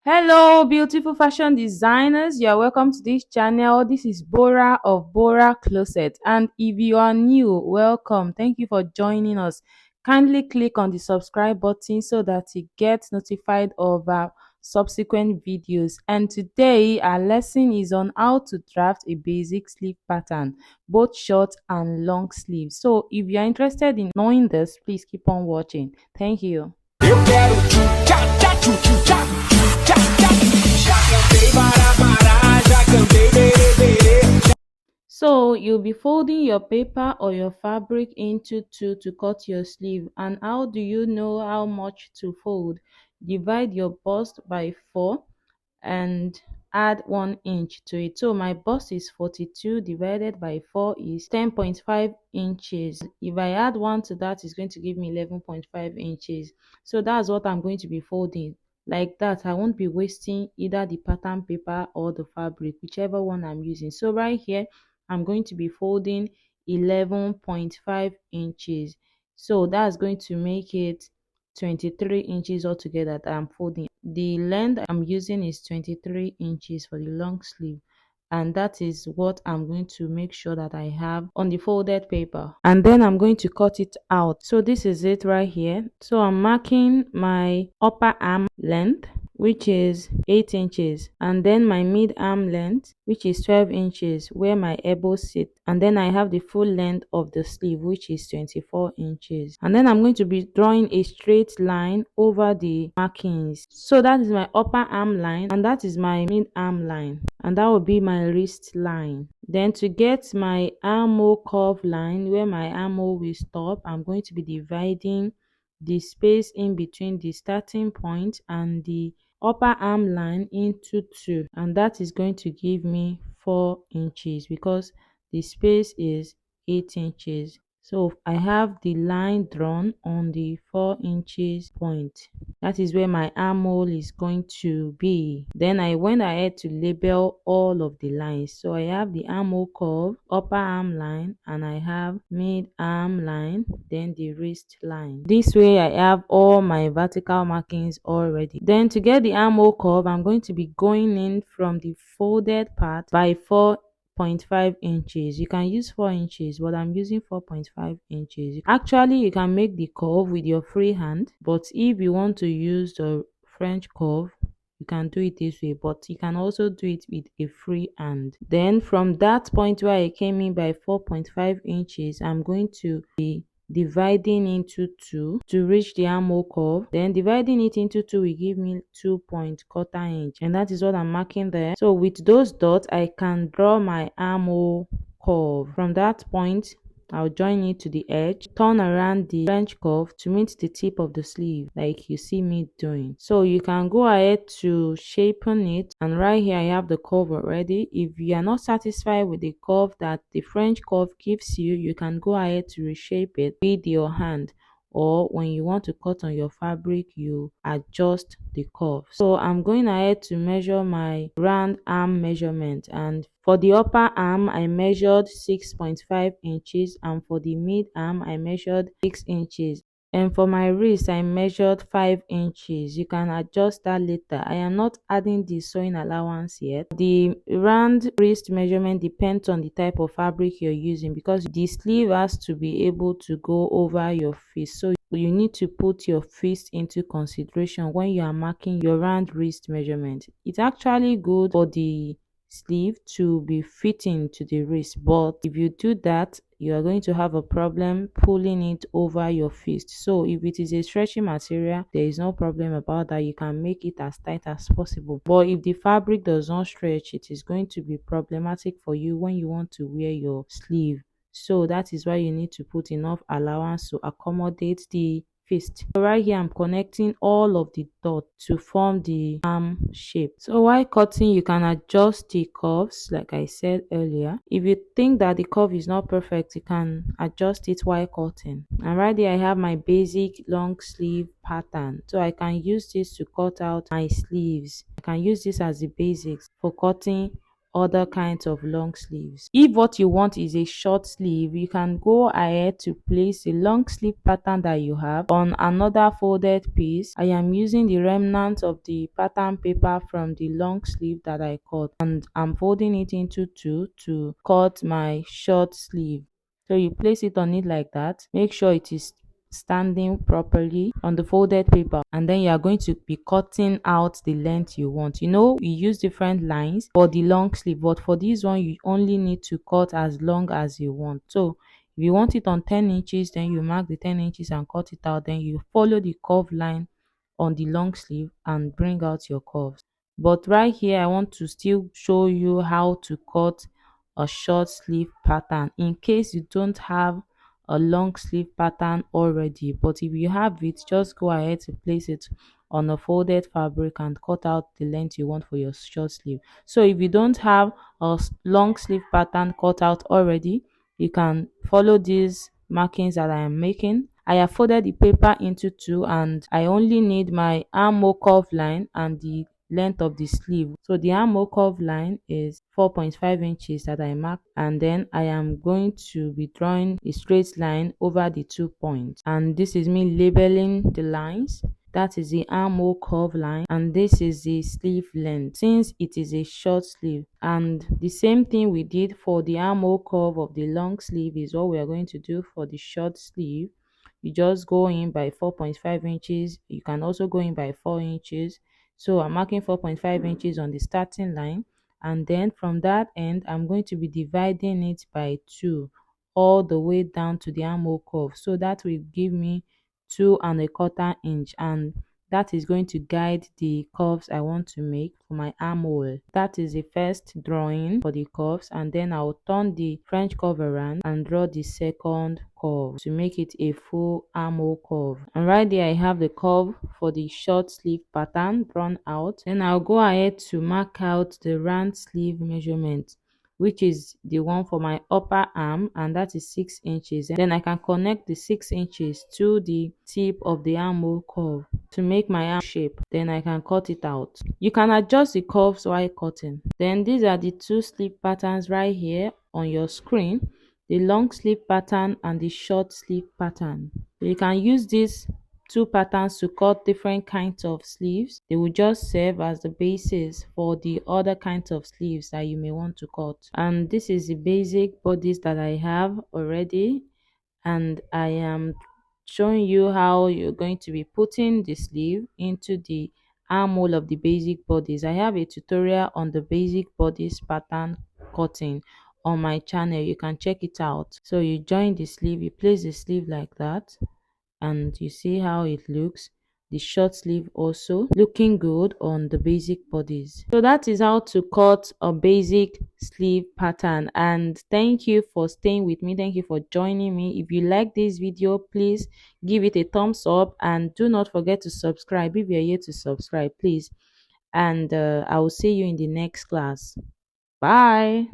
Hello, beautiful fashion designers. You are welcome to this channel. This is Bora of Bora Closet. And if you are new, welcome. Thank you for joining us. Kindly click on the subscribe button so that you get notified of our subsequent videos. And today, our lesson is on how to draft a basic sleeve pattern, both short and long sleeves. So if you are interested in knowing this, please keep on watching. Thank you. Eu quero tchá, tchá, tchu, tchu, tchá, tchá, tchá. Já cantei para, já cantei berê. So you'll be folding your paper or your fabric into two to cut your sleeve. And how do you know how much to fold? Divide your bust by 4 and add 1 inch to it. So my bust is 42 divided by 4 is 10.5 inches. If I add 1 to that, it's going to give me 11.5 inches. So that's what I'm going to be folding. Like that, I won't be wasting either the pattern paper or the fabric, whichever one I'm using. So right here, I'm going to be folding 11.5 inches. So that's going to make it 23 inches altogether that I'm folding. The length I'm using is 23 inches for the long sleeve, and that is what I'm going to make sure that I have on the folded paper, and then I'm going to cut it out. So this is it right here. So I'm marking my upper arm length, which is 8 inches, and then my mid arm length, which is 12 inches where my elbows sit, and then I have the full length of the sleeve, which is 24 inches. And then I'm going to be drawing a straight line over the markings. So that is my upper arm line, and that is my mid arm line, and that will be my wrist line. Then to get my armhole curve line where my armhole will stop, I'm going to be dividing the space in between the starting point and the upper arm line into 2, and that is going to give me 4 inches because the space is 8 inches. So I have the line drawn on the 4 inches point. That is where my armhole is going to be. Then I went ahead to label all of the lines. So I have the armhole curve, upper arm line, and I have mid arm line, then the wrist line. This way I have all my vertical markings already. Then to get the armhole curve, I'm going to be going in from the folded part by 4.5 inches. You can use 4 inches, but I'm using 4.5 inches. Actually, you can make the curve with your free hand, but if you want to use the French curve, you can do it this way, but you can also do it with a free hand. Then from that point where I came in by 4.5 inches, I'm going to be dividing into 2 to reach the armhole curve. Then dividing it into 2 will give me 2.25 inch, and that is what I'm marking there. So with those dots, I can draw my armhole curve. From that point, I'll join it to the edge, turn around the French curve to meet the tip of the sleeve like you see me doing. So you can go ahead to shapen it, and right here I have the curve already. If you are not satisfied with the curve that the French curve gives you, you can go ahead to reshape it with your hand, or when you want to cut on your fabric, you adjust the curve. So I'm going ahead to measure my round arm measurement, and for the upper arm I measured 6.5 inches, and for the mid arm I measured 6 inches, and for my wrist I measured 5 inches. You can adjust that later. I am not adding the sewing allowance yet. The round wrist measurement depends on the type of fabric you're using, because the sleeve has to be able to go over your fist, so you need to put your fist into consideration when you are marking your round wrist measurement. It's actually good for the sleeve to be fitting to the wrist, but if you do that, you are going to have a problem pulling it over your fist. So if it is a stretchy material, there is no problem about that. You can make it as tight as possible, but if the fabric does not stretch, it is going to be problematic for you when you want to wear your sleeve. So that is why you need to put enough allowance to accommodate the fist. So right here I'm connecting all of the dots to form the arm shape. So while cutting, you can adjust the curves like I said earlier. If you think that the curve is not perfect, you can adjust it while cutting. And right there I have my basic long sleeve pattern, so I can use this to cut out my sleeves. I can use this as the basics for cutting other kinds of long sleeves. If what you want is a short sleeve, you can go ahead to place a long sleeve pattern that you have on another folded piece. I am using the remnant of the pattern paper from the long sleeve that I cut, and I'm folding it into two to cut my short sleeve. So you place it on it like that. Make sure it is standing properly on the folded paper, and then you are going to be cutting out the length you want. We use different lines for the long sleeve, but for this one you only need to cut as long as you want. So if you want it on 10 inches, then you mark the 10 inches and cut it out. Then you follow the curve line on the long sleeve and bring out your curves. But right here I want to still show you how to cut a short sleeve pattern in case you don't have a long sleeve pattern already. But if you have it, just go ahead to place it on a folded fabric and cut out the length you want for your short sleeve. So if you don't have a long sleeve pattern cut out already, you can follow these markings that I am making. I have folded the paper into two, and I only need my armhole curve line and the length of the sleeve. So the armhole curve line is 4.5 inches that I marked, and then I am going to be drawing a straight line over the 2 points, and this is me labeling the lines. That is the armhole curve line, and this is the sleeve length since it is a short sleeve. And the same thing we did for the armhole curve of the long sleeve is what we are going to do for the short sleeve. You just go in by 4.5 inches. You can also go in by 4 inches. So I'm marking 4.5 inches on the starting line, and then from that end I'm going to be dividing it by 2 all the way down to the armhole curve. So that will give me 2.25 inch, and that is going to guide the curves I want to make for my armhole. That is the first drawing for the curves, and then I'll turn the French curve around and draw the second curve to make it a full armhole curve. And right there I have the curve for the short sleeve pattern drawn out. Then I'll go ahead to mark out the round sleeve measurement, which is the one for my upper arm, and that is 6 inches. And then I can connect the 6 inches to the tip of the armhole curve to make my arm shape. Then I can cut it out. You can adjust the curves while cutting. Then these are the two sleeve patterns right here on your screen: the long sleeve pattern and the short sleeve pattern. So you can use these two patterns to cut different kinds of sleeves. They will just serve as the basis for the other kinds of sleeves that you may want to cut. And this is the basic bodice that I have already, and I am showing you how you're going to be putting the sleeve into the armhole of the basic bodice. I have a tutorial on the basic bodice pattern cutting on my channel. You can check it out. So you join the sleeve, you place the sleeve like that, and you see how it looks. The short sleeve also looking good on the basic bodies. So that is how to cut a basic sleeve pattern. And thank you for staying with me. Thank you for joining me. If you like this video, please give it a thumbs up, and do not forget to subscribe if you're here to subscribe, please. And I will see you in the next class. Bye.